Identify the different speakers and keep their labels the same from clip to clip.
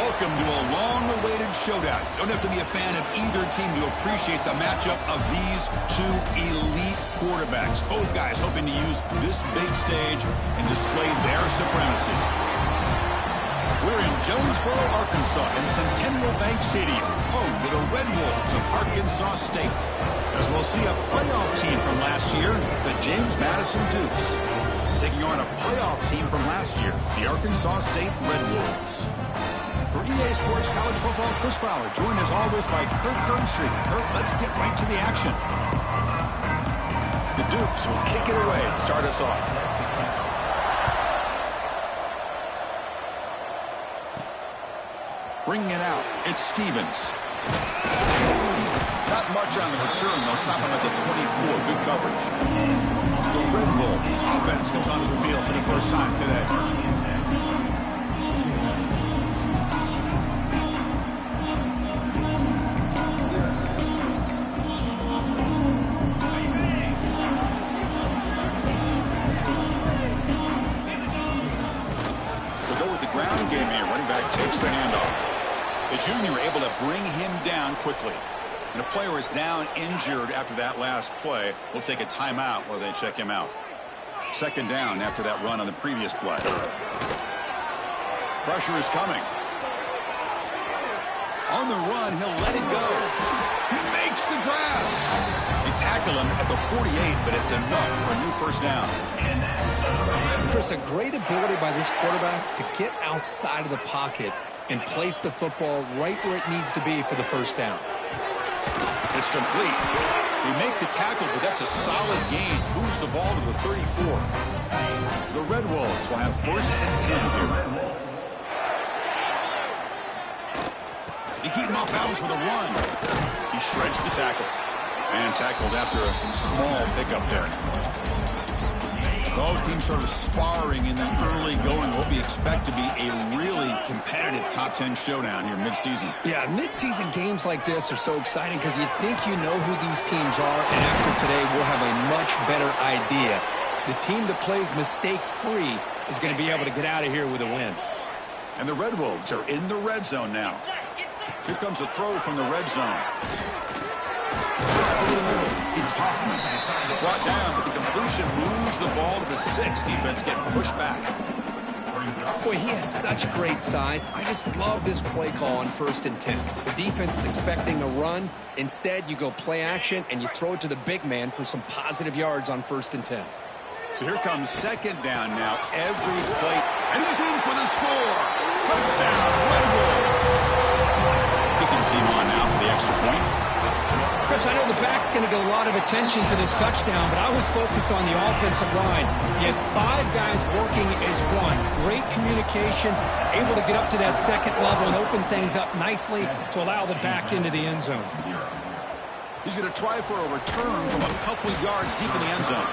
Speaker 1: Welcome to a long-awaited showdown. You don't have to be a fan of either team to appreciate the matchup of these two elite quarterbacks. Both guys hoping to use this big stage and display their supremacy. We're in Jonesboro, Arkansas, in Centennial Bank Stadium, home to the Red Wolves of Arkansas State, as we'll see a playoff team from last year, the James Madison Dukes, taking on a playoff team from last year, the Arkansas State Red Wolves. For EA Sports College Football, Chris Fowler, joined as always by Kirk Herbstreit. Kirk, let's get right to the action. The Dukes will kick it away to start us off. Bringing it out, it's Stevens. Not much on the return. They'll stop him at the 24. Good coverage. The Red Wolves offense comes onto the field for the first time today. Takes the handoff. The junior able to bring him down quickly. And a player is down injured after that last play. We'll take a timeout while they check him out. Second down after that run on the previous play. Pressure is coming. On the run, he'll let it go. He makes the grab. They tackle him at the 48, but it's enough for a new first down.
Speaker 2: Chris, a great ability by this quarterback to get outside of the pocket and place the football right where it needs to be for the first down.
Speaker 1: It's complete. They make the tackle, but that's a solid gain. Moves the ball to the 34. The Red Wolves will have first and 10 here. They keep him off balance with a run. He shreds the tackle. And tackled after a small pickup there. Both teams sort of sparring in the early going. What we expect to be a really competitive top 10 showdown here mid-season.
Speaker 2: Yeah, mid-season games like this are so exciting because you think you know who these teams are, and after today we'll have a much better idea. The team that plays mistake-free is going to be able to get out of here with a win.
Speaker 1: And the Red Wolves are in the red zone now. Here comes a throw from the red zone. Over the middle, it's Hoffman. Brought down, but the completion moves the ball to the 6. Defense getting pushed back.
Speaker 2: Boy, he has such great size. I just love this play call on 1st and 10. The defense is expecting a run. Instead, you go play action, and you throw it to the big man for some positive yards on 1st and 10.
Speaker 1: So here comes second down now. Every play. And he's in for the score. Touchdown, Red Wolves. Kicking team on now for the extra point.
Speaker 2: Chris, I know the back's going to get a lot of attention for this touchdown, but I was focused on the offensive line. You had 5 guys working as one. Great communication, able to get up to that second level and open things up nicely to allow the back into the end zone.
Speaker 1: He's going to try for a return from a couple yards deep in the end zone.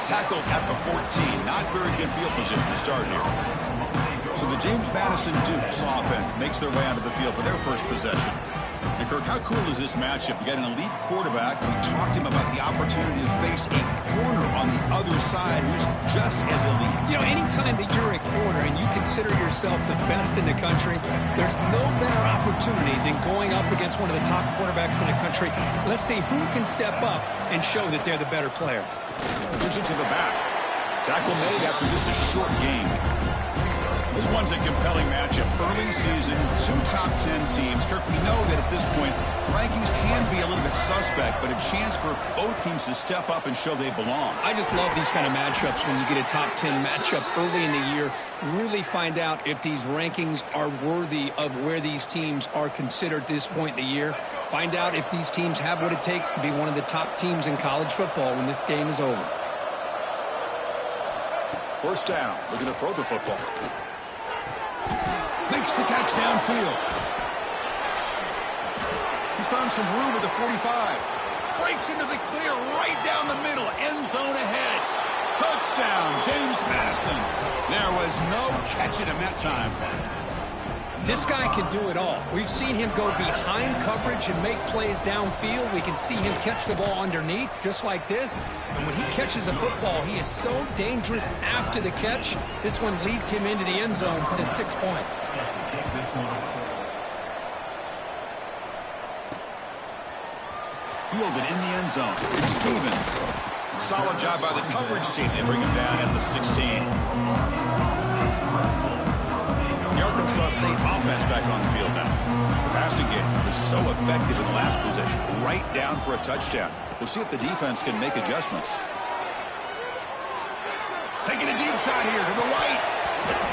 Speaker 1: Tackled at the 14. Not very good field position to start here. So the James Madison Dukes offense makes their way onto the field for their first possession. And Kirk, how cool is this matchup? You got an elite quarterback. We talked to him about the opportunity to face a corner on the other side who's just as elite.
Speaker 2: You know, anytime that you're a corner and you consider yourself the best in the country, there's no better opportunity than going up against one of the top quarterbacks in the country. Let's see who can step up and show that they're the better player.
Speaker 1: Gives it to the back. Tackle made after just a short game. This one's a compelling matchup. Early season, 2 top 10 teams. Kirk, we know that at this point, the rankings can be a little bit suspect, but a chance for both teams to step up and show they belong.
Speaker 2: I just love these kind of matchups when you get a top 10 matchup early in the year. Really find out if these rankings are worthy of where these teams are considered at this point in the year. Find out if these teams have what it takes to be one of the top teams in college football when this game is over.
Speaker 1: First down. Looking to throw the football. Makes the catch downfield. He's found some room at the 45. Breaks into the clear right down the middle. End zone ahead. Touchdown, James Madison. There was no catching him that time.
Speaker 2: This guy can do it all. We've seen him go behind coverage and make plays downfield. We can see him catch the ball underneath just like this. And when he catches a football, he is so dangerous after the catch. This one leads him into the end zone for the 6 points.
Speaker 1: fielded in the end zone. It's Stevens. Solid job by the coverage team. They bring him down at the 16. The Arkansas State offense back on the field now. The passing game was so effective in the last possession. Right down for a touchdown. We'll see if the defense can make adjustments. Taking a deep shot here to the right.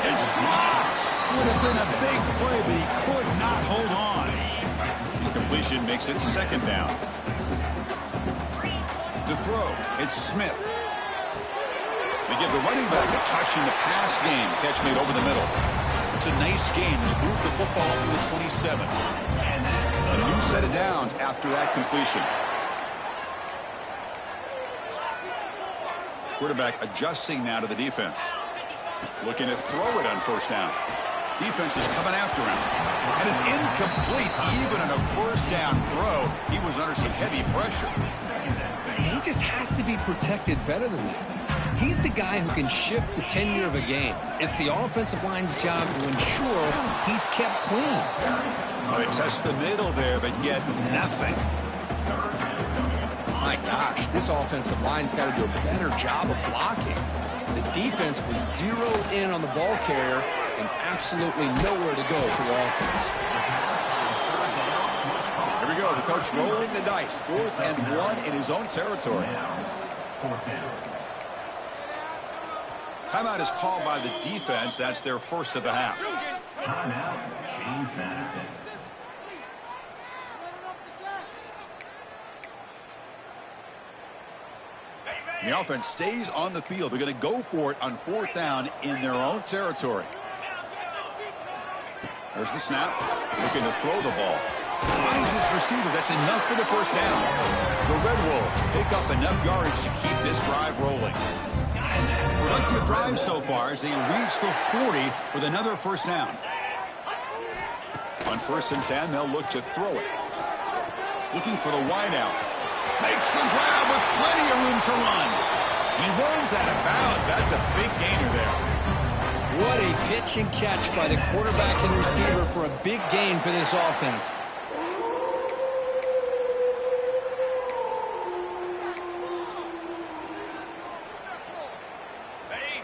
Speaker 1: It's dropped. Would have been a big play, but he could not hold on. Completion makes it second down. To throw, it's Smith. They give the running back a touch in the pass game. Catch made over the middle. It's a nice game. They move the football to the 27. A new set of downs after that completion. Quarterback adjusting now to the defense. Looking to throw it on first down. Defense is coming after him. And it's incomplete. Even on a first down throw, he was under some heavy pressure.
Speaker 2: He just has to be protected better than that. He's the guy who can shift the tenure of a game. It's the offensive line's job to ensure he's kept clean.
Speaker 1: Well, they test the middle there, but get nothing.
Speaker 2: My gosh, this offensive line's got to do a better job of blocking. The defense was zeroed in on the ball carrier and absolutely nowhere to go for the offense.
Speaker 1: Here we go, the coach rolling the dice. 4th and 1 in his own territory. Timeout is called by the defense. That's their first of the half.
Speaker 3: Timeout, James Madison.
Speaker 1: The offense stays on the field. They're going to go for it on 4th down in their own territory. There's the snap. Looking to throw the ball. Finds his receiver. That's enough for the first down. The Red Wolves pick up enough yardage to keep this drive rolling. Productive drive so far as they reach the 40 with another first down. On 1st and 10, they'll look to throw it. Looking for the wideout. Makes the grab with plenty of room to run. He runs out of bounds. That's a big gainer there.
Speaker 2: What a pitch and catch by the quarterback and receiver for a big gain for this offense.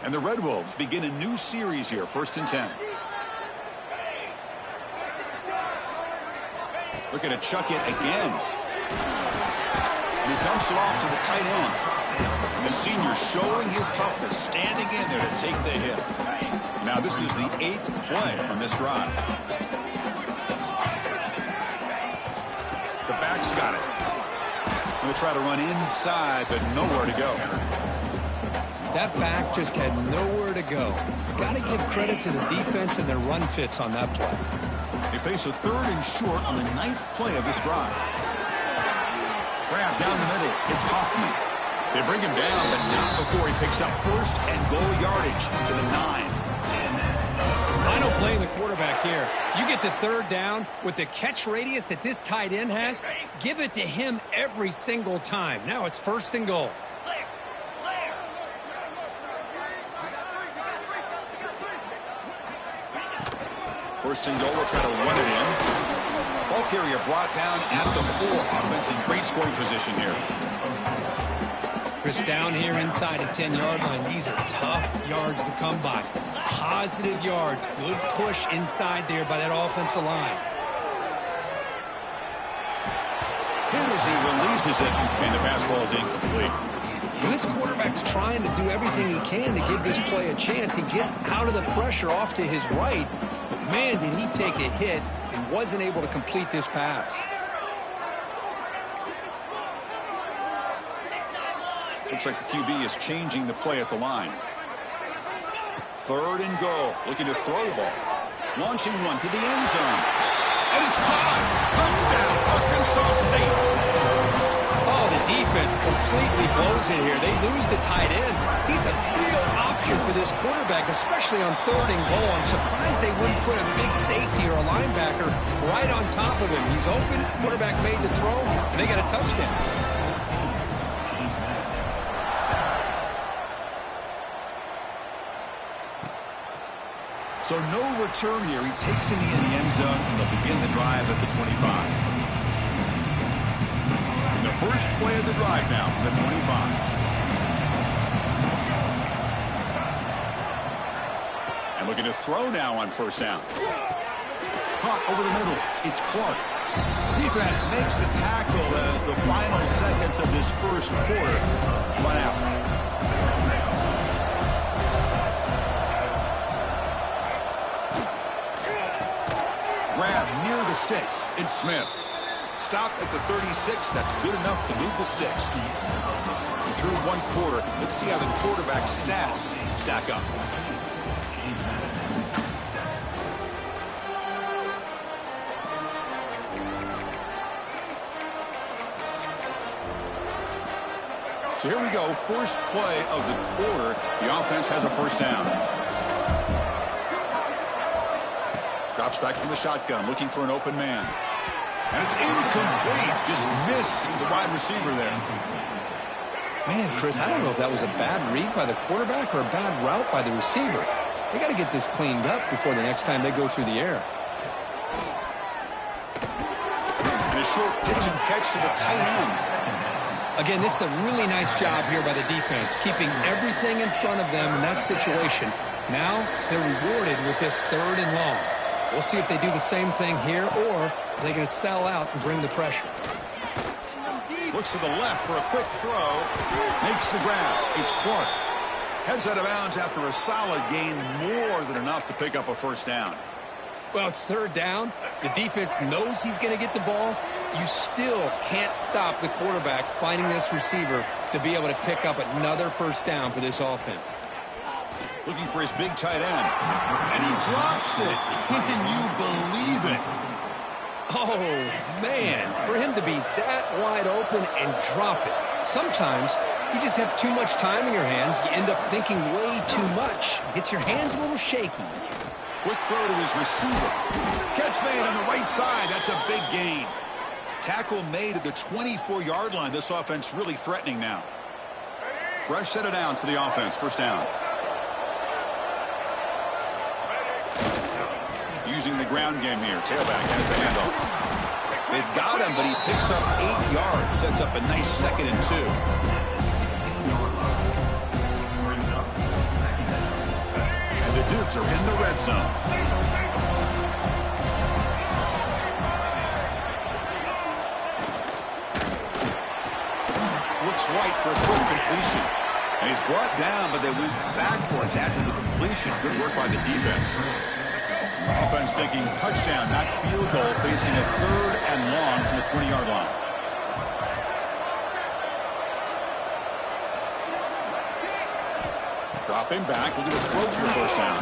Speaker 1: And the Red Wolves begin a new series here, 1st and 10. Looking to chuck it again. And he dumps it off to the tight end. The senior showing his toughness, standing in there to take the hit. Now this is the 8th play on this drive. The back's got it. Going to try to run inside, but nowhere to go.
Speaker 2: That back just had nowhere to go. Got to give credit to the defense and their run fits on that play.
Speaker 1: They face a 3rd and short on the 9th play of this drive. Grab down the middle. It's Hoffman. They bring him down, but not before he picks up 1st and goal yardage to the 9.
Speaker 2: Final play in the quarterback here. You get to 3rd down with the catch radius that this tight end has. Give it to him every single time. Now it's 1st and goal.
Speaker 1: 1st and goal, they'll try to run it in. Ball carrier brought down at the 4. Offense in great scoring position here.
Speaker 2: Chris, down here inside the 10-yard line, these are tough yards to come by. Positive yards. Good push inside there by that offensive line.
Speaker 1: Hit as he releases it, and the pass ball is incomplete.
Speaker 2: Well, this quarterback's trying to do everything he can to give this play a chance. He gets out of the pressure off to his right. But, man, did he take a hit and wasn't able to complete this pass.
Speaker 1: Looks like the QB is changing the play at the line. 3rd and goal. Looking to throw the ball. Launching one to the end zone. And it's caught. Touchdown, Arkansas State.
Speaker 2: Oh, the defense completely blows it here. They lose the tight end. He's a real option for this quarterback, especially on 3rd and goal. I'm surprised they wouldn't put a big safety or a linebacker right on top of him. He's open. Quarterback made the throw, and they got a touchdown.
Speaker 1: So no return here. He takes it in the end zone, and they'll begin the drive at the 25. And the First play of the drive now from the 25. And looking to throw now on first down. Caught over the middle. It's Clark. Defense makes the tackle as the final seconds of this first quarter run out. Grab near the sticks. It's Smith. Stopped at the 36. That's good enough to move the sticks. Through one quarter, let's see how the quarterback stats stack up. So here we go, first play of the quarter. The offense has a first down. Drops back from the shotgun, looking for an open man. And it's incomplete. Just missed the wide receiver there.
Speaker 2: Man, Chris, I don't know if that was a bad read by the quarterback or a bad route by the receiver. They got to get this cleaned up before the next time they go through the air.
Speaker 1: And a short pitch and catch to the tight end.
Speaker 2: Again, this is a really nice job here by the defense, keeping everything in front of them in that situation. Now they're rewarded with this 3rd and long. We'll see if they do the same thing here, or they're going to sell out and bring the pressure.
Speaker 1: Looks to the left for a quick throw. Makes the grab. It's Clark. Heads out of bounds after a solid gain, more than enough to pick up a first down.
Speaker 2: Well, it's 3rd down. The defense knows he's going to get the ball. You still can't stop the quarterback finding this receiver to be able to pick up another first down for this offense.
Speaker 1: Looking for his big tight end. And he drops it. Can you believe it?
Speaker 2: Oh, man. For him to be that wide open and drop it. Sometimes you just have too much time in your hands. You end up thinking way too much. Gets your hands a little shaky.
Speaker 1: Quick throw to his receiver. Catch made on the right side. That's a big gain. Tackle made at the 24-yard line. This offense really threatening now. Fresh set of downs for the offense. First down. Using the ground game here. Tailback has the handoff. They've got him, but he picks up 8 yards. Sets up a nice 2nd and 2. And the Dukes are in the red zone. Looks right for a quick completion. And he's brought down, but they went backwards after the completion. Good work by the defense. Offense thinking touchdown, not field goal, facing a 3rd and long from the 20-yard line. Dropping back, looking to throw for the first down.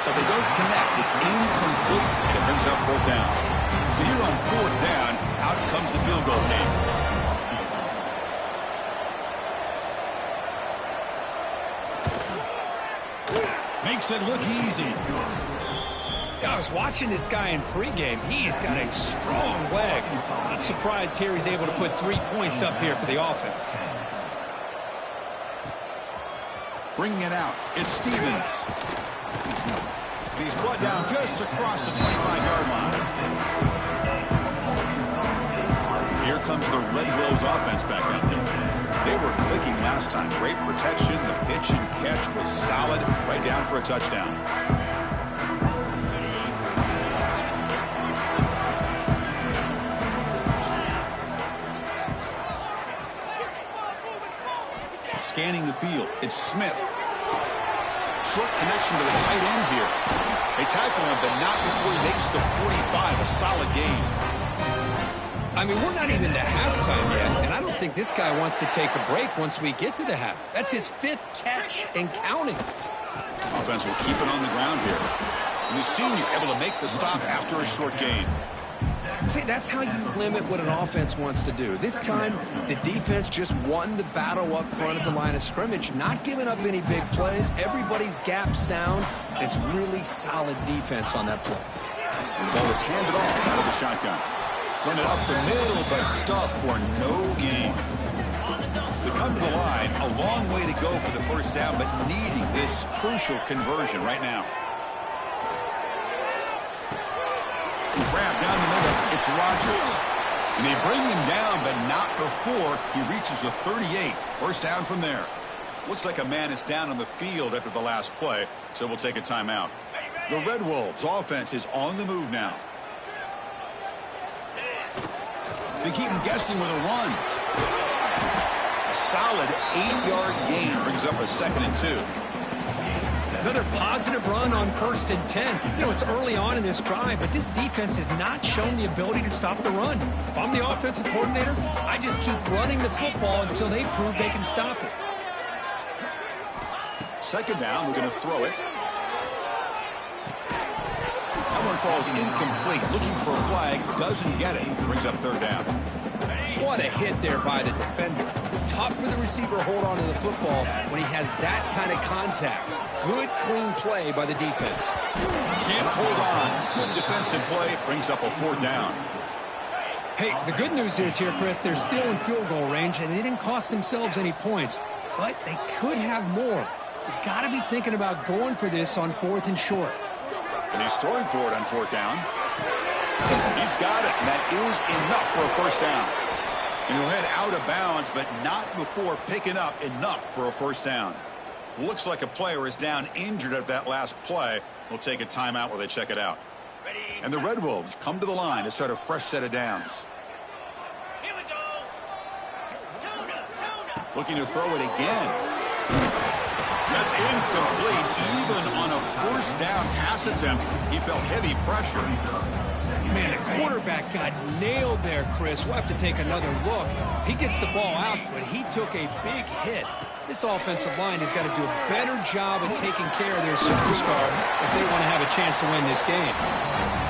Speaker 1: But they don't connect. It's incomplete, and it brings up 4th down. So here on 4th down, out comes the field goal team. Makes it look easy.
Speaker 2: I was watching this guy in pregame. He has got a strong leg. Not surprised here he's able to put 3 points up here for the offense.
Speaker 1: Bringing it out, it's Stevens. He's brought down just across the 25-yard line. Here comes the Red Gloves offense back out there. They were clicking last time. Great protection. The pitch and catch was solid. Right down for a touchdown. Scanning the field, it's Smith. Short connection to the tight end here. They tackle him, but not before he makes the 45, a solid gain.
Speaker 2: I mean, we're not even to halftime yet, and I don't think this guy wants to take a break once we get to the half. That's his 5th catch and counting.
Speaker 1: Offense will keep it on the ground here. And the senior able to make the stop after a short gain.
Speaker 2: See, that's how you limit what an offense wants to do. This time, the defense just won the battle up front at the line of scrimmage, not giving up any big plays. Everybody's gap sound. It's really solid defense on that play.
Speaker 1: And the ball is handed off out of the shotgun. Run it up the middle, but stuff for no gain. They come to the line, a long way to go for the first down, but needing this crucial conversion right now. Grab down the middle, it's Rodgers. And they bring him down, but not before he reaches the 38. First down from there. Looks like a man is down on the field after the last play, so we'll take a timeout. The Red Wolves offense is on the move now. They keep him guessing with a run. A solid 8-yard gain brings up a 2nd and 2.
Speaker 2: Another positive run on 1st and 10. You know, it's early on in this drive, but this defense has not shown the ability to stop the run. If I'm the offensive coordinator, I just keep running the football until they prove they can stop it.
Speaker 1: 2nd down, we're going to throw it. That one falls incomplete. Looking for a flag, doesn't get it. Brings up 3rd down.
Speaker 2: What a hit there by the defender. Tough for the receiver to hold on to the football when he has that kind of contact. Good, clean play by the defense.
Speaker 1: Can't hold on. Good defensive play. Brings up a 4th down.
Speaker 2: Hey, the good news is here, Chris, they're still in field goal range, and they didn't cost themselves any points. But they could have more. You got to be thinking about going for this on 4th and short.
Speaker 1: And he's throwing for it on 4th down. He's got it, and that is enough for a 1st down. And he'll head out of bounds, but not before picking up enough for a 1st down. Looks like a player is down injured at that last play. We'll take a timeout while they check it out. And the Red Wolves come to the line to start a fresh set of downs.
Speaker 3: Here we go.
Speaker 1: Looking to throw it again. That's incomplete. Even on a 1st down pass attempt, he felt heavy pressure.
Speaker 2: Man, the quarterback got nailed there, Chris. We'll have to take another look. He gets the ball out, but he took a big hit. This offensive line has got to do a better job of taking care of their superstar if they want to have a chance to win this game.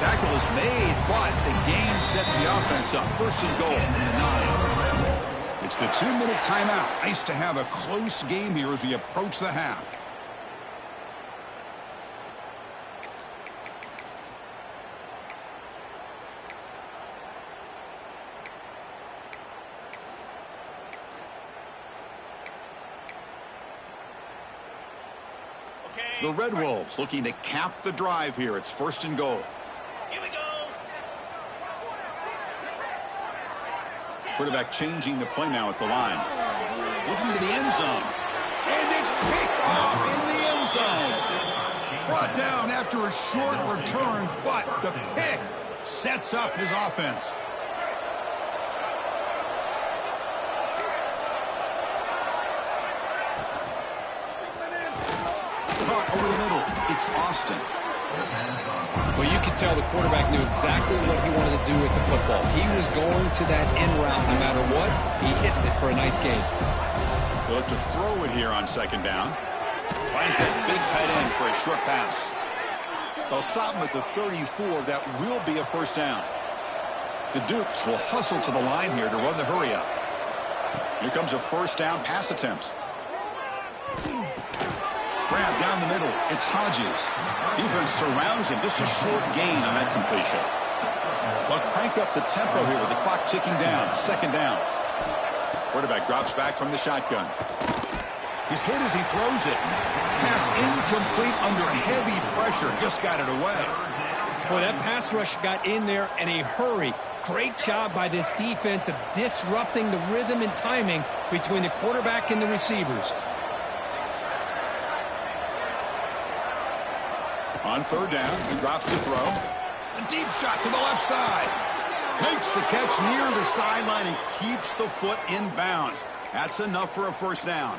Speaker 1: Tackle is made, but the gain sets the offense up. 1st and goal from the 9. It's the 2-minute timeout. Nice to have a close game here as we approach the half. The Red Wolves looking to cap the drive here. It's 1st and goal.
Speaker 3: Here we go.
Speaker 1: Quarterback changing the play now at the line. Looking to the end zone. And it's picked off in the end zone. Brought down after a short return, but the pick sets up his offense. Over the middle, it's Austin.
Speaker 2: Well, you could tell the quarterback knew exactly what he wanted to do with the football. He was going to that end route no matter what. He hits it for a nice gain.
Speaker 1: They'll look to throw it here on 2nd down. Finds that big tight end for a short pass. They'll stop him at the 34. That will be a 1st down. The Dukes will hustle to the line here to run the hurry up. Here comes a 1st down pass attempt. Grab down the middle. It's Hodges. Defense surrounds him. Just a short gain on that completion. They'll crank up the tempo here with the clock ticking down. 2nd down. Quarterback drops back from the shotgun. He's hit as he throws it. Pass incomplete under heavy pressure. Just got it away.
Speaker 2: Boy, that pass rush got in there in a hurry. Great job by this defense of disrupting the rhythm and timing between the quarterback and the receivers.
Speaker 1: On 3rd down, he drops to throw. A deep shot to the left side. Makes the catch near the sideline and keeps the foot in bounds. That's enough for a 1st down.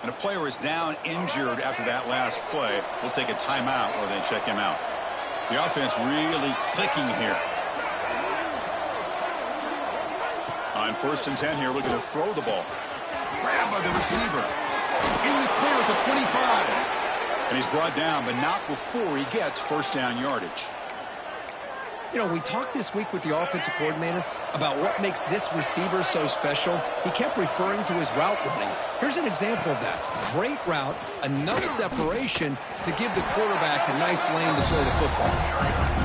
Speaker 1: And a player is down injured after that last play. We'll take a timeout while they check him out. The offense really clicking here. On 1st and 10 here, looking to throw the ball. Grabbed by the receiver. In the clear at the 25. And he's brought down, but not before he gets 1st down yardage.
Speaker 2: You know, we talked this week with the offensive coordinator about what makes this receiver so special. He kept referring to his route running. Here's an example of that. Great route, enough separation to give the quarterback a nice lane to throw the football.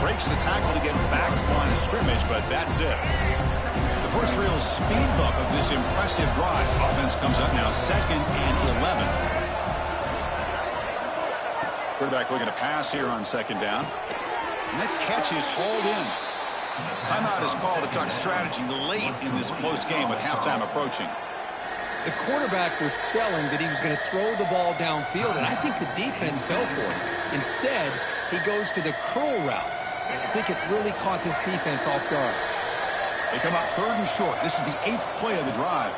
Speaker 1: Breaks the tackle to get back to the line of scrimmage, but that's it. The first real speed bump of this impressive drive. Offense comes up now 2nd and 11. Quarterback looking to pass here on 2nd down. And that catch is hauled in. Timeout is called to talk strategy late in this close game with halftime approaching.
Speaker 2: The quarterback was selling that he was going to throw the ball downfield, and I think the defense fell for it. Instead, he goes to the curl route. And I think it really caught this defense off guard.
Speaker 1: They come up 3rd and short. This is the 8th play of the drive.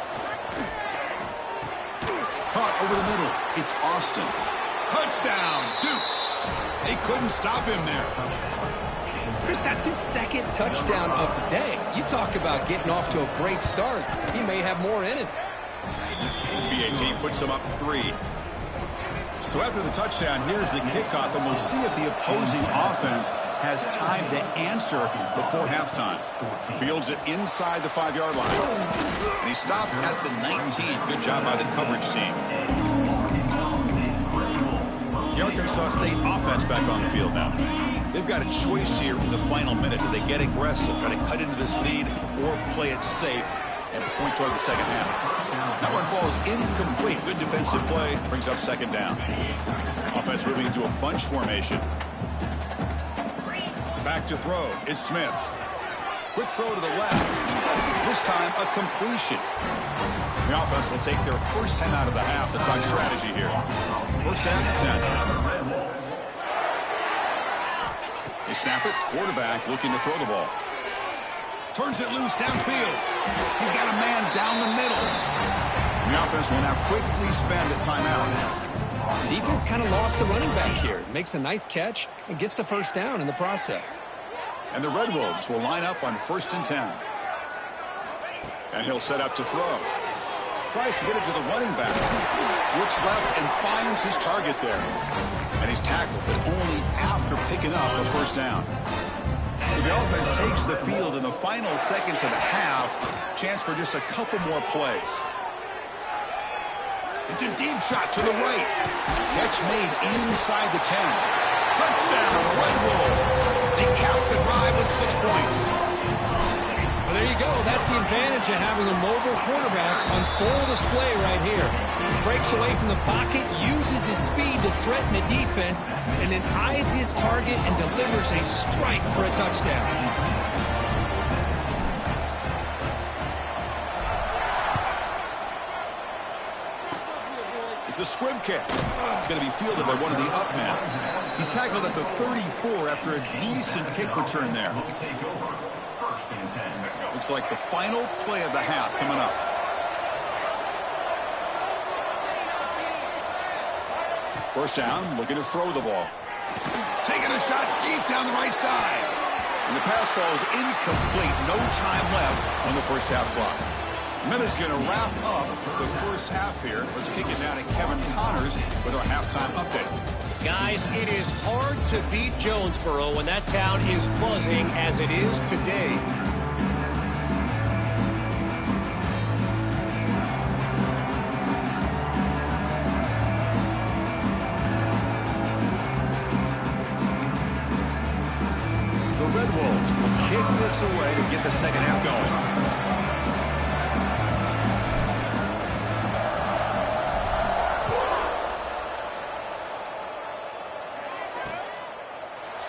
Speaker 1: Caught over the middle. It's Austin. Touchdown, Dukes. They couldn't stop him there.
Speaker 2: Chris, that's his 2nd touchdown of the day. You talk about getting off to a great start. He may have more in it.
Speaker 1: BAT puts them up 3. So after the touchdown, here's the kickoff, and we'll see if the opposing offense has time to answer before halftime. Fields it inside the 5-yard line. And he stopped at the 19. Good job by the coverage team. The Arkansas State offense back on the field now. They've got a choice here in the final minute. Do they get aggressive, try to cut into this lead, or play it safe and point toward the second half? That one falls incomplete. Good defensive play. Brings up 2nd down. Offense moving into a bunch formation. Back to throw. It's Smith. Quick throw to the left. This time a completion. The offense will take their first 10 out of the half to talk strategy here. First down and 10. They snap it. Quarterback looking to throw the ball. Turns it loose downfield. He's got a man down the middle. The offense will now quickly spend a timeout.
Speaker 2: Defense kind of lost the running back here. Makes a nice catch and gets the first down in the process.
Speaker 1: And the Red Wolves will line up on 1st and 10. And he'll set up to throw. Tries to get it to the running back. Looks left and finds his target there. And he's tackled, but only after picking up a first down. So the offense takes the field in the final seconds of the half. Chance for just a couple more plays. It's a deep shot to the right. Catch made inside the 10. Touchdown, Red Wolves. They cap the drive with 6 points.
Speaker 2: Well, there you go. That's the advantage of having a mobile quarterback on full display right here. Breaks away from the pocket, uses his speed to threaten the defense, and then eyes his target and delivers a strike for a touchdown.
Speaker 1: It's a squib kick. It's going to be fielded by one of the up men. He's tackled at the 34 after a decent kick return there. Looks like the final play of the half coming up. First down, looking to throw the ball. Taking a shot deep down the right side. And the pass falls incomplete. No time left on the first half clock. Minute's going to wrap up the first half here. Let's kick it down to Kevin Connors with our halftime update.
Speaker 4: Guys, it is hard to beat Jonesboro when that town is buzzing as it is today.
Speaker 1: The Red Wolves will kick this away to get the second half going.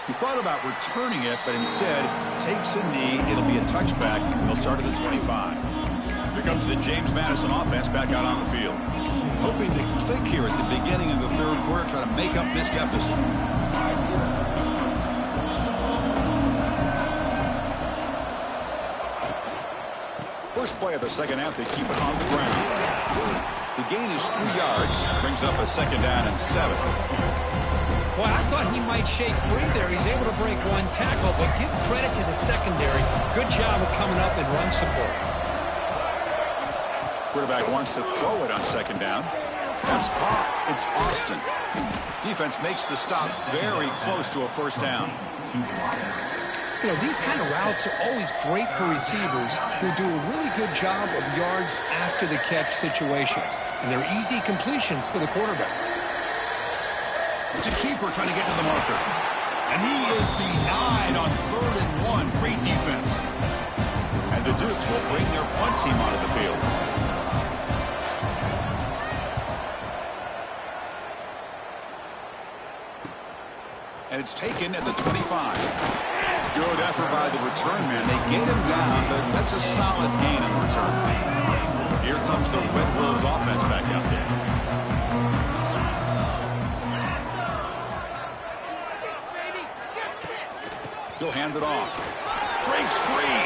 Speaker 1: He thought about returning it, but instead takes a knee. It'll be a touchback. They'll start at the 25. Here comes the James Madison offense back out on the field. Hoping to click here at the beginning of the third quarter, try to make up this deficit. First play of the second half, they keep it on the ground. The gain is 3 yards, brings up a second down and 7.
Speaker 2: Boy, I thought he might shake free there. He's able to break one tackle, but give credit to the secondary. Good job of coming up and run support.
Speaker 1: Quarterback wants to throw it on second down. That's caught. It's Austin. Defense makes the stop very close to a first down.
Speaker 2: You know, these kind of routes are always great for receivers who do a really good job of yards after the catch situations. And they're easy completions for the quarterback.
Speaker 1: It's a keeper trying to get to the marker. And he is denied on 3rd and 1. Great defense. And the Dukes will bring their punt team onto the field. And it's taken at the 25. Good effort by the return man. They get him down, but that's a solid gain in return. Here comes the Red Wolves offense back out there. He'll hand it off. Breaks free.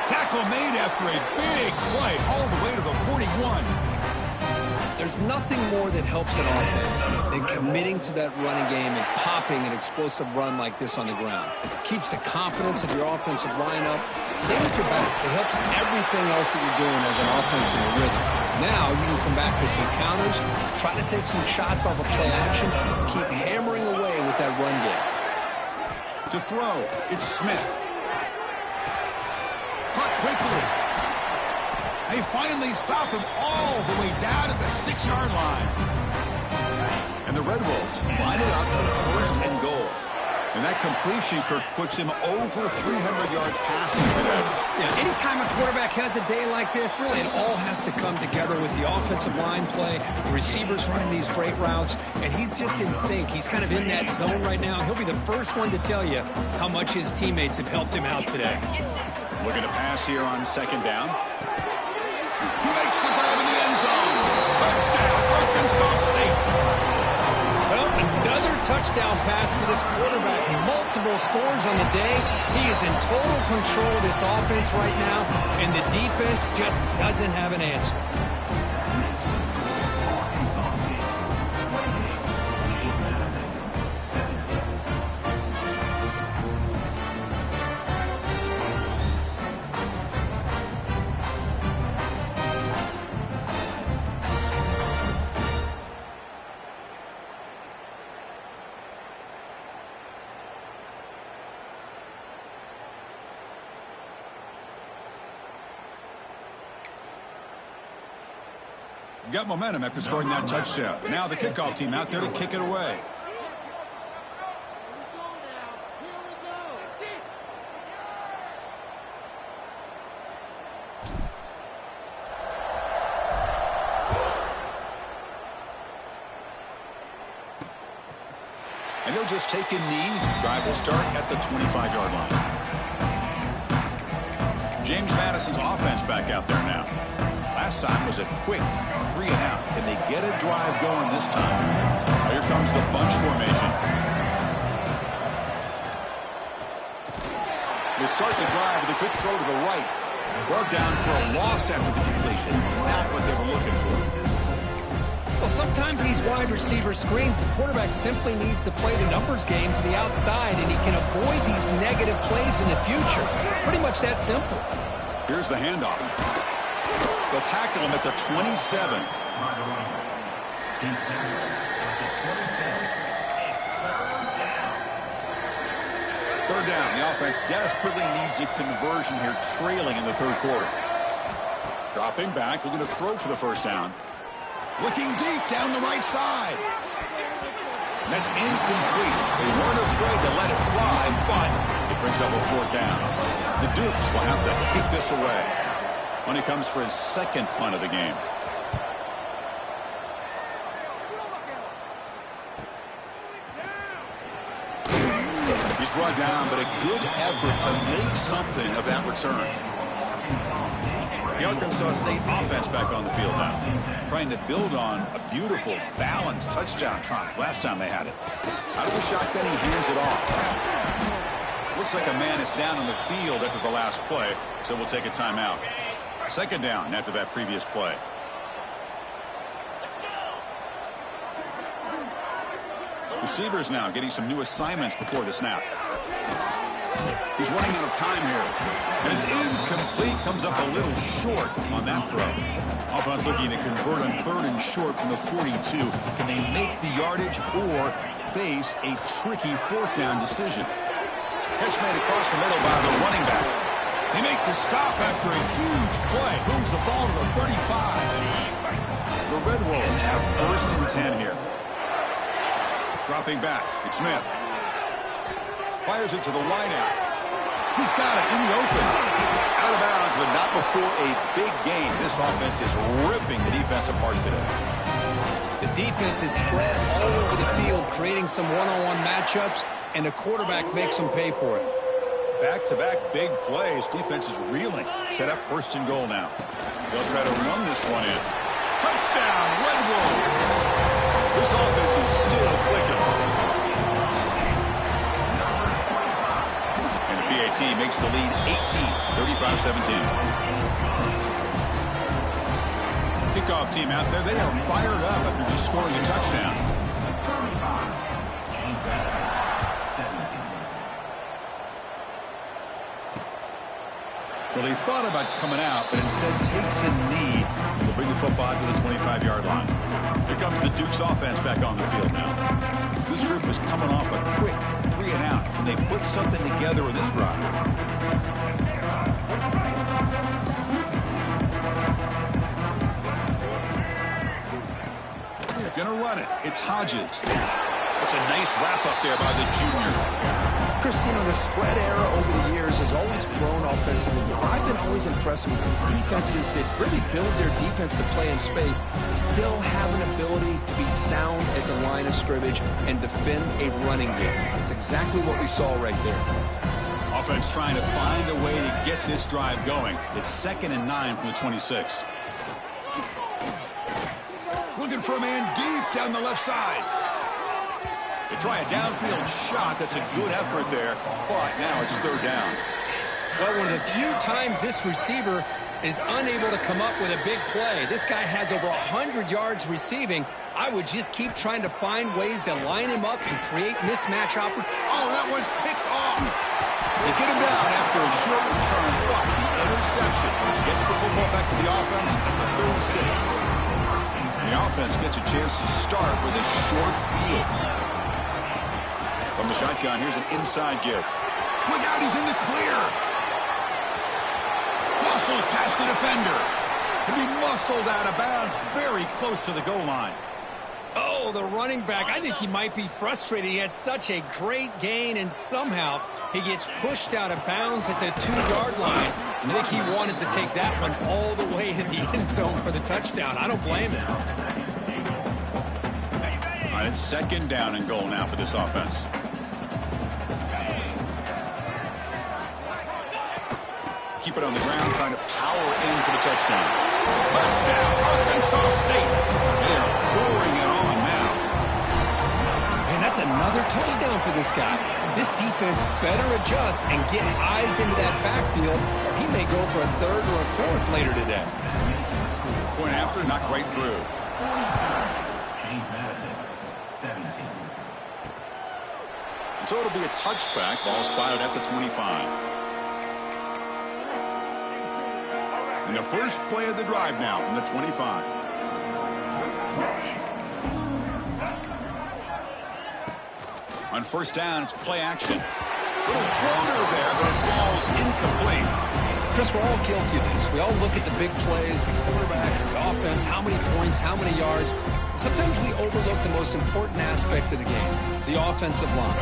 Speaker 1: Tackle made after a big play all the way to the 41.
Speaker 2: There's nothing more that helps an offense than committing to that running game and popping an explosive run like this on the ground. It keeps the confidence of your offensive lineup. Same with your back. It helps everything else that you're doing as an offense in a rhythm. Now you can come back with some counters, try to take some shots off of play action, and keep hammering away with that run game.
Speaker 1: To throw, it's Smith. Caught quickly. They finally stop him all the way down at the 6-yard line. And the Red Wolves line it up with first and goal. And that completion, Kirk, puts him over 300 yards passing today.
Speaker 2: Yeah, anytime a quarterback has a day like this, really it all has to come together with the offensive line play, the receivers running these great routes, and he's just in sync. He's kind of in that zone right now. He'll be the first one to tell you how much his teammates have helped him out today.
Speaker 1: Looking to pass here on second down. He makes the grab in the end zone. Touchdown, Arkansas State.
Speaker 2: Well, another touchdown pass for this quarterback. Multiple scores on the day. He is in total control of this offense right now, and the defense just doesn't have an answer.
Speaker 1: Got momentum after scoring that touchdown. Now the kickoff team out there to kick it away. And he'll just take a knee. Drive will start at the 25-yard line. James Madison's offense back out there now. Last time was a quick 3 and out. Can they get a drive going this time? Here comes the bunch formation. They start the drive with a quick throw to the right. Brought down for a loss after the completion. Not what they were looking for.
Speaker 2: Well, sometimes these wide receiver screens, the quarterback simply needs to play the numbers game to the outside, and he can avoid these negative plays in the future. Pretty much that simple.
Speaker 1: Here's the handoff. They'll tackle him at the 27. Third down. The offense desperately needs a conversion here, trailing in the third quarter. Dropping back, looking to throw for the first down. Looking deep down the right side. And that's incomplete. They weren't afraid to let it fly, but it brings up a fourth down. The Dukes will have to kick this away when he comes for his second punt of the game. He's brought down, but a good effort to make something of that return. The Arkansas State offense back on the field now, trying to build on a beautiful, balanced touchdown drive last time they had it. Out of the shotgun, he hands it off. Looks like a man is down on the field after the last play, so we'll take a timeout. Second down after that previous play. Receivers now getting some new assignments before the snap. He's running out of time here. And it's incomplete. Comes up a little short on that throw. Offense looking to convert on third and short from the 42. Can they make the yardage or face a tricky fourth down decision? Catch made across the middle by the running back. They make the stop after a huge play. Moves the ball to the 35. The Red Wolves have first and 10 here. Dropping back. It's Smith. Fires it to the wideout. He's got it in the open. Out of bounds, but not before a big gain. This offense is ripping the defense apart today.
Speaker 2: The defense is spread all over the field, creating some one-on-one matchups, and the quarterback makes them pay for it.
Speaker 1: Back-to-back big plays. Defense is reeling. Set up 1st and goal now. They'll try to run this one in. Touchdown, Red Wolves. This offense is still clicking. And the PAT makes the lead 18, 35-17. Kickoff team out there. They are fired up after just scoring a touchdown. Well, he thought about coming out, but instead takes a knee and will bring the football to the 25-yard line. Here comes the Duke's offense back on the field now. This group is coming off a quick 3 and out, and they put something together in this drive. They're going to run it. It's Hodges. It's a nice wrap up there by the junior.
Speaker 2: Chris, you know, the spread era over the years has always grown offensively. I've been always impressed with defenses that really build their defense to play in space, still have an ability to be sound at the line of scrimmage and defend a running game. It's exactly what we saw right there.
Speaker 1: Offense trying to find a way to get this drive going. It's 2nd and 9 from the 26. Looking for a man deep down the left side. They try a downfield shot. That's a good effort there, but now it's 3rd down.
Speaker 2: Well, one of the few times this receiver is unable to come up with a big play. This guy has over 100 yards receiving. I would just keep trying to find ways to line him up and create mismatch opportunities.
Speaker 1: Oh, that one's picked off. They get him down after a short return, but the interception gets the football back to the offense at the 36. And the offense gets a chance to start with a short field. From the shotgun, here's an inside give. Look out, he's in the clear. Muscles past the defender. And he muscled out of bounds very close to the goal line.
Speaker 2: Oh, the running back. I think he might be frustrated. He had such a great gain, and somehow he gets pushed out of bounds at the 2-yard line. I think he wanted to take that one all the way to the end zone for the touchdown. I don't blame him.
Speaker 1: All right, it's 2nd down and goal now for this offense. Keep it on the ground, trying to power in for the touchdown. Touchdown, Arkansas State. They are pouring it on now.
Speaker 2: And that's another touchdown for this guy. This defense better adjust and get eyes into that backfield, or he may go for a 3rd or a 4th later today.
Speaker 1: Point after, knocked right through. So it'll be a touchback. Ball spotted at the 25. And the first play of the drive now from the 25. On 1st down, it's play action. Little floater there, but it falls incomplete.
Speaker 2: Chris, we're all guilty of this. We all look at the big plays, the quarterbacks, the offense, how many points, how many yards. And sometimes we overlook the most important aspect of the game, the offensive line.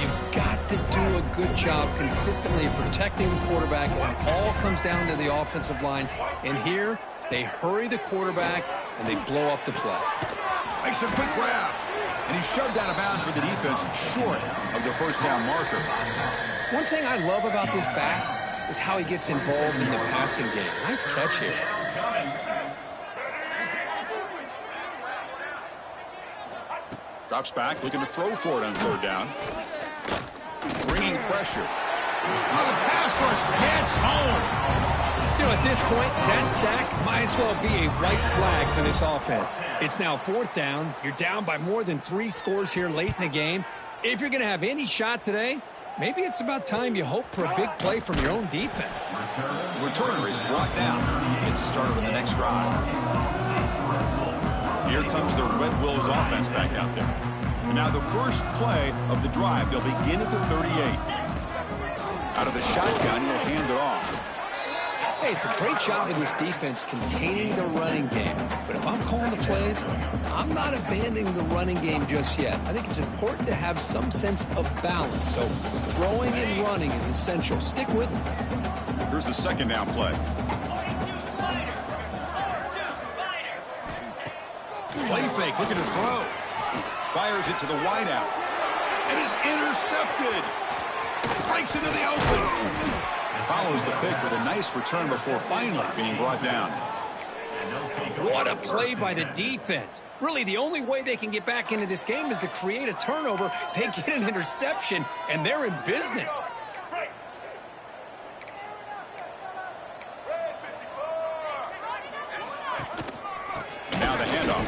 Speaker 2: You've got to do a good job consistently protecting the quarterback. It all comes down to the offensive line. And here, they hurry the quarterback, and they blow up the play.
Speaker 1: Makes a quick grab. And he's shoved out of bounds with the defense short of the 1st down marker.
Speaker 2: One thing I love about this back is how he gets involved in the passing game. Nice catch here.
Speaker 1: Drops back, looking to throw for it on 3rd down. Bringing pressure. Oh, the pass rush gets home.
Speaker 2: You know, at this point, that sack might as well be a white flag for this offense. It's now 4th down. You're down by more than 3 scores here late in the game. If you're going to have any shot today, maybe it's about time you hope for a big play from your own defense.
Speaker 1: The returner is brought down. It's a starter in the next drive. Here comes the Red Wolves offense back out there. And now the first play of the drive. They'll begin at the 38. Out of the shotgun, he'll hand it off.
Speaker 2: Hey, it's a great job of this defense containing the running game. But if I'm calling the plays, I'm not abandoning the running game just yet. I think it's important to have some sense of balance. So throwing and running is essential. Stick with me.
Speaker 1: Here's the 2nd down play. Play fake, looking to throw. Fires it to the wideout. And is intercepted. breaks into the open. Follows the pick with a nice return before finally being brought down.
Speaker 2: What a play by the defense. Really, the only way they can get back into this game is to create a turnover. They get an interception, and they're in business.
Speaker 1: And now the handoff.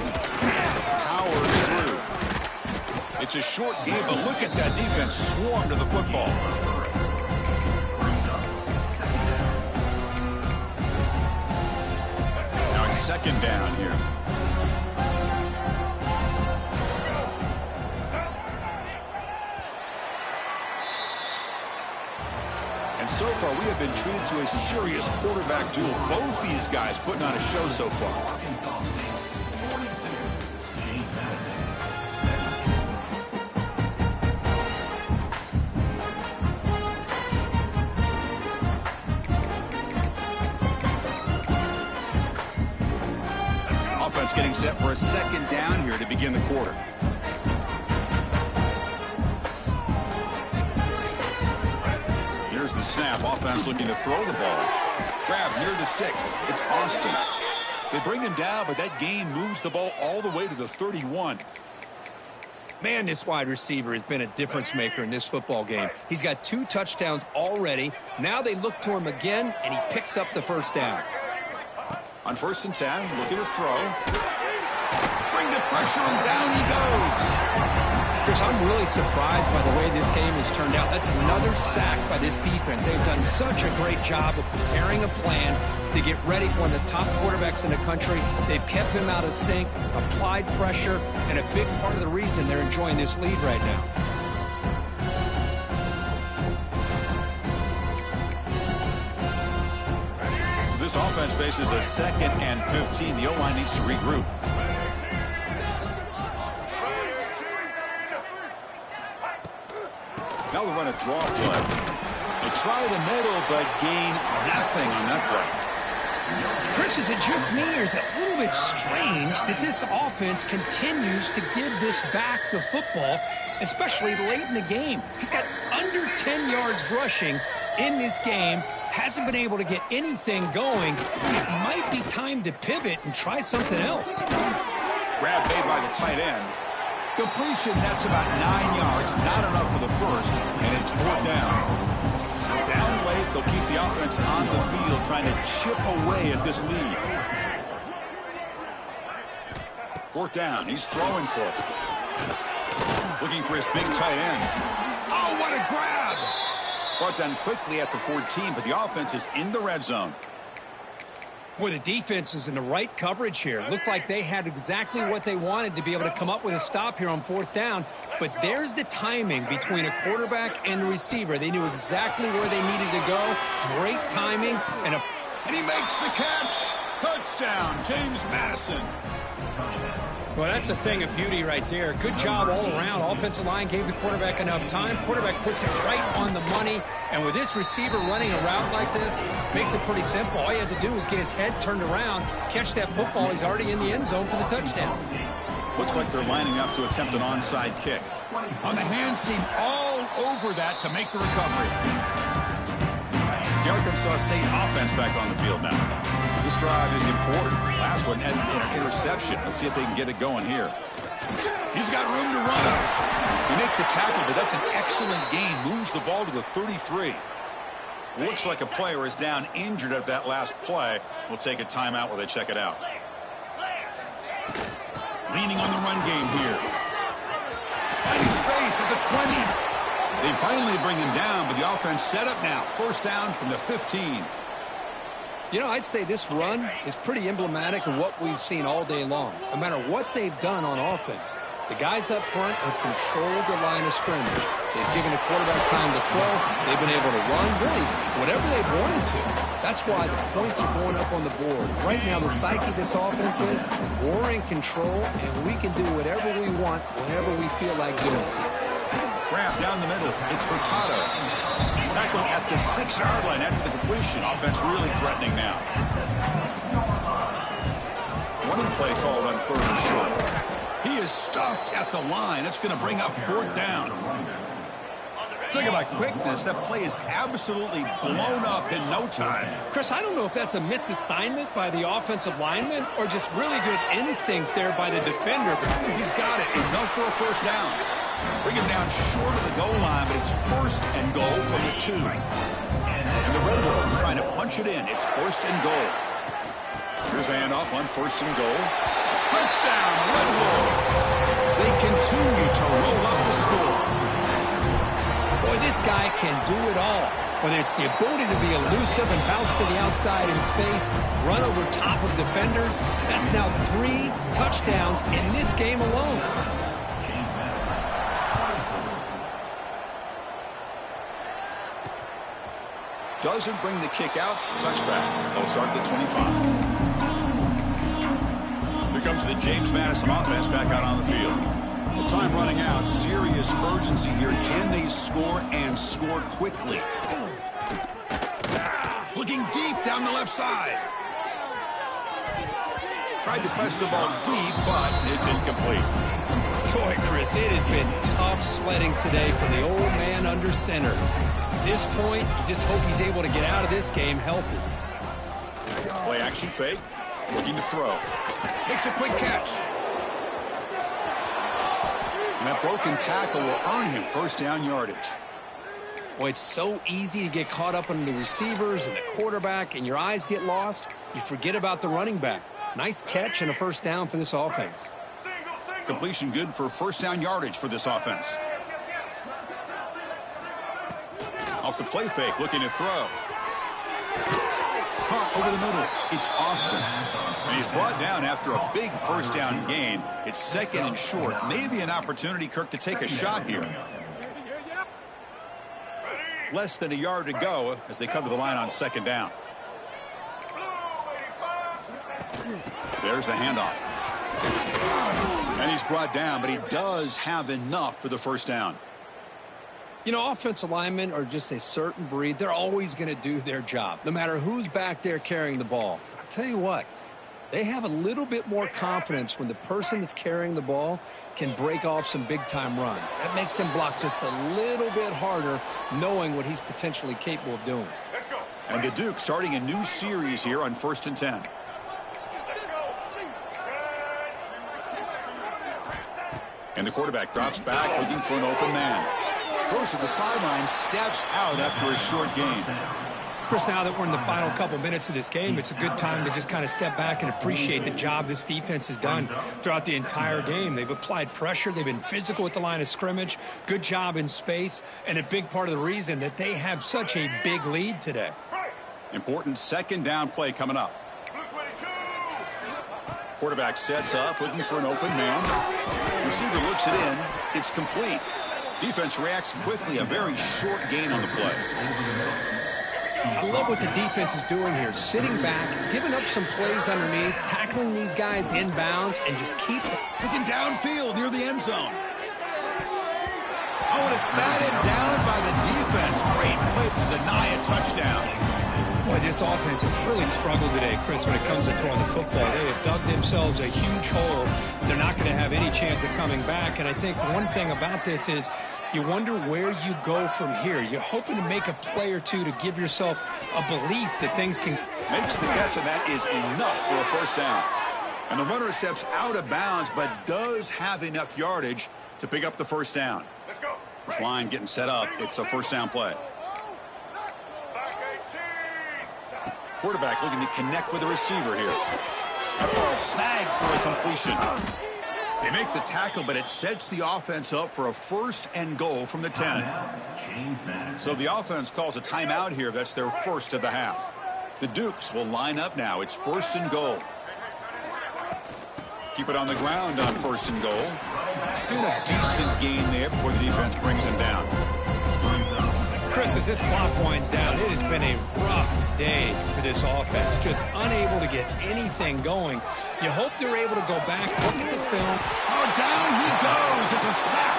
Speaker 1: Powers through. It's a short game, but look at that defense swarm to the football. Second down here. And so far, we have been treated to a serious quarterback duel. Both these guys putting on a show so far. Getting set for a second down here to begin the quarter. Here's the snap. Offense looking to throw the ball. Grab near the sticks. It's Austin. They bring him down, but that gain moves the ball all the way to the 31.
Speaker 2: Man, this wide receiver has been a difference maker in this football game. He's got 2 touchdowns already. Now they look to him again, and he picks up the first down.
Speaker 1: On 1st and 10, looking to throw. Bring the pressure, and down he goes.
Speaker 2: Chris, I'm really surprised by the way this game has turned out. That's another sack by this defense. They've done such a great job of preparing a plan to get ready for one of the top quarterbacks in the country. They've kept him out of sync, applied pressure, and a big part of the reason they're enjoying this lead right now.
Speaker 1: This offense faces a 2nd and 15. The O-line needs to regroup. Now we run a draw play. They try the middle, but gain nothing on that play.
Speaker 2: Chris, is it just me, or is it a little bit strange that this offense continues to give this back the football, especially late in the game? He's got under 10 yards rushing in this game. Hasn't been able to get anything going. It might be time to pivot and try something else.
Speaker 1: Grab made by the tight end. Completion, that's about 9 yards. Not enough for the first, and it's 4th down. Down late, they'll keep the offense on the field, trying to chip away at this lead. 4th down, he's throwing for it. Looking for his big tight end. Oh, what a grab! Brought down quickly at the 14, but the offense is in the red zone.
Speaker 2: Boy, the defense is in the right coverage here. Looked like they had exactly what they wanted to be able to come up with a stop here on 4th down. But there's the timing between a quarterback and the receiver. They knew exactly where they needed to go. Great timing. And
Speaker 1: he makes the catch. Touchdown, James Madison.
Speaker 2: Well, that's a thing of beauty right there. Good job all around. Offensive line gave the quarterback enough time. Quarterback puts it right on the money. And with this receiver running a route like this, makes it pretty simple. All you have to do is get his head turned around, catch that football. He's already in the end zone for the touchdown.
Speaker 1: Looks like they're lining up to attempt an onside kick. On the hands team all over that to make the recovery. The Arkansas State offense back on the field now. This drive is important. Last one ended in an interception. Let's see if they can get it going here. He's got room to run. They make the tackle, but that's an excellent gain. Moves the ball to the 33. Looks like a player is down injured at that last play. We'll take a timeout while they check it out. Leaning on the run game here. Finding space at the 20. They finally bring him down, but the offense set up now. 1st down from the 15.
Speaker 2: You know, I'd say this run is pretty emblematic of what we've seen all day long. No matter what they've done on offense, the guys up front have controlled the line of scrimmage. They've given the quarterback time to throw. They've been able to run, really, whatever they've wanted to. That's why the points are going up on the board. Right now, the psyche of this offense is we're in control, and we can do whatever we want whenever we feel like doing it.
Speaker 1: Grab down the middle. It's Hurtado. Tackle at the 6-yard line after the completion. Offense really threatening now. Running play called on 3rd and short. He is stuffed at the line. It's going to bring up 4th down. Talking about quickness, that play is absolutely blown up in no time.
Speaker 2: Chris, I don't know if that's a misassignment by the offensive lineman or just really good instincts there by the defender.
Speaker 1: He's got it. Enough for a first down. Bring him down short of the goal line, but it's first and goal from the 2. And the Red Wolves trying to punch it in. It's first and goal. Here's the handoff on first and goal. Touchdown, Red Wolves. They continue to roll up the score.
Speaker 2: Boy, this guy can do it all. Whether it's the ability to be elusive and bounce to the outside in space, run over top of defenders, that's now 3 touchdowns in this game alone.
Speaker 1: Doesn't bring the kick out. Touchback. They'll start at the 25. Here comes the James Madison offense back out on the field. The time running out. Serious urgency here. Can they score and score quickly? Looking deep down the left side. Tried to press the ball deep, but it's incomplete.
Speaker 2: Boy, Chris, it has been tough sledding today for the old man under center. At this point, you just hope he's able to get out of this game healthy.
Speaker 1: Play action fake. Looking to throw. Makes a quick catch. And that broken tackle will earn him first down yardage.
Speaker 2: Boy, it's so easy to get caught up on the receivers and the quarterback, and your eyes get lost. You forget about the running back. Nice catch and a first down for this offense.
Speaker 1: Completion good for first down yardage for this offense. Off the play fake, looking to throw. Caught over the middle. It's Austin. And he's brought down after a big first down gain. It's second and short. Maybe an opportunity, Kirk, to take a shot here. Less than a yard to go as they come to the line on second down. There's the handoff. And he's brought down, but he does have enough for the first down.
Speaker 2: You know, offensive linemen are just a certain breed. They're always going to do their job, no matter who's back there carrying the ball. I'll tell you what, they have a little bit more confidence when the person that's carrying the ball can break off some big-time runs. That makes him block just a little bit harder, knowing what he's potentially capable of doing.
Speaker 1: And the Duke starting a new series here on 1st and 10. And the quarterback drops back, looking for an open man. Goes to the sideline, steps out after a short gain.
Speaker 2: Chris, now that we're in the final couple minutes of this game, it's a good time to just kind of step back and appreciate the job this defense has done throughout the entire game. They've applied pressure. They've been physical at the line of scrimmage. Good job in space. And a big part of the reason that they have such a big lead today.
Speaker 1: Important second down play coming up. Quarterback sets up, looking for an open man. Receiver looks it in. It's complete. Defense reacts quickly. A very short gain on the play.
Speaker 2: I love what the defense is doing here. Sitting back, giving up some plays underneath, tackling these guys inbounds, and just keep
Speaker 1: looking downfield near the end zone. Oh, and it's batted down by the defense. Great play to deny a touchdown.
Speaker 2: Boy, this offense has really struggled today, Chris, when it comes to throwing the football. They have dug themselves a huge hole. They're not going to have any chance of coming back. And I think one thing about this is you wonder where you go from here. You're hoping to make a play or two to give yourself a belief that things can...
Speaker 1: Makes the catch, and that is enough for a first down. And the runner steps out of bounds, but does have enough yardage to pick up the first down.
Speaker 3: Let's go.
Speaker 1: This line getting set up. It's a first down play. Quarterback looking to connect with the receiver here. That ball snagged for a completion. They make the tackle, but it sets the offense up for a first and goal from the 10. So the offense calls a timeout here. That's their first of the half. The Dukes will line up now. It's first and goal. Keep it on the ground on first and goal. And a decent gain there before the defense brings him down.
Speaker 2: Chris, as this clock winds down, it has been a rough day for this offense. Just unable to get anything going. You hope they're able to go back, look at the film.
Speaker 1: Oh, down he goes. It's a sack.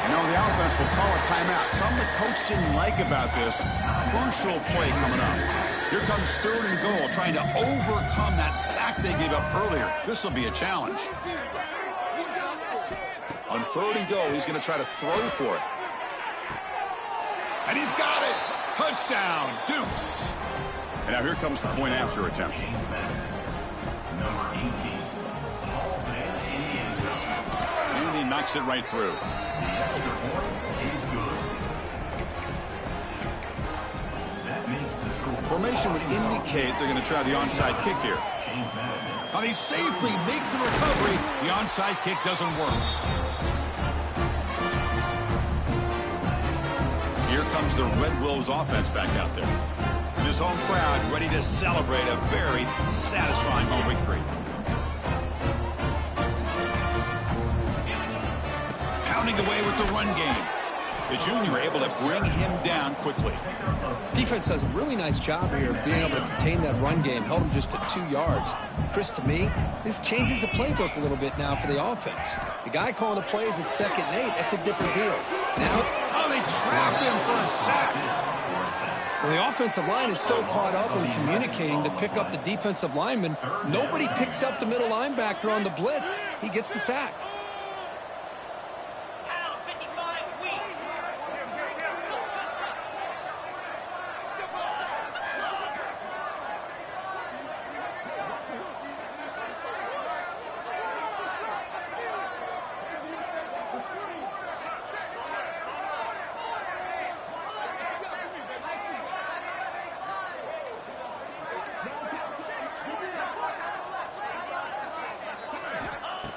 Speaker 1: You know, the offense will call a timeout. Something the coach didn't like about this. Crucial play coming up. Here comes third and goal, trying to overcome that sack they gave up earlier. This will be a challenge. On third and goal, he's going to try to throw for it. And he's got it. Touchdown, Dukes. And now here comes the point after attempt. And he knocks it right through. Formation would indicate they're going to try the onside kick here. Now they safely make the recovery. The onside kick doesn't work. Here comes the Red Wolves offense back out there. And this home crowd ready to celebrate a very satisfying home victory. Pounding away with the run game. The junior able to bring him down quickly.
Speaker 2: Defense does a really nice job here of being able to contain that run game. Held him just to 2 yards. Chris, to me, this changes the playbook a little bit now for the offense. The guy calling the plays at 2nd and 8, that's a different deal. Now,
Speaker 1: they trap him for a sack.
Speaker 2: Well, the offensive line is so caught up in communicating to pick up the defensive lineman. Nobody picks up the middle linebacker on the blitz. He gets the sack.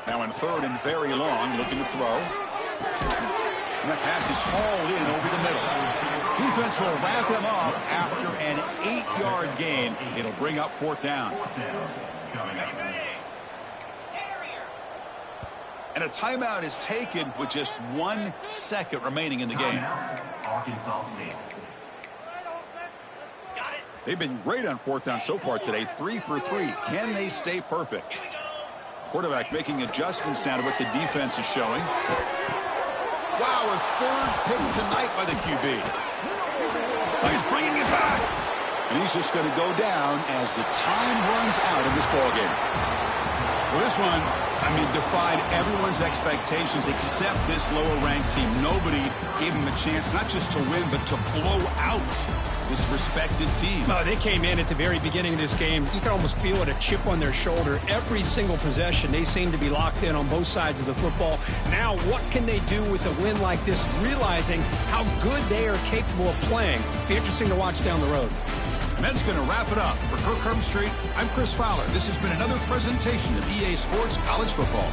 Speaker 1: Now in 3rd and very long, looking to throw. And that pass is hauled in over the middle. Defense will wrap him up after an 8-yard gain. It'll bring up 4th down. And a timeout is taken with just 1 second remaining in the game. They've been great on 4th down so far today. 3 for 3. Can they stay perfect? Quarterback making adjustments now to what the defense is showing. Wow, a 3rd pick tonight by the QB. He's bringing it back. And he's just going to go down as the time runs out of this ballgame. Well, this one, defied everyone's expectations except this lower-ranked team. Nobody gave him a chance not just to win, but to blow out this respected team.
Speaker 2: Oh, they came in at the very beginning of this game. You can almost feel it, a chip on their shoulder. Every single possession, they seem to be locked in on both sides of the football. Now, what can they do with a win like this, realizing how good they are capable of playing? Be interesting to watch down the road.
Speaker 1: And that's going to wrap it up. For Kirk Street, I'm Chris Fowler. This has been another presentation of EA Sports College Football.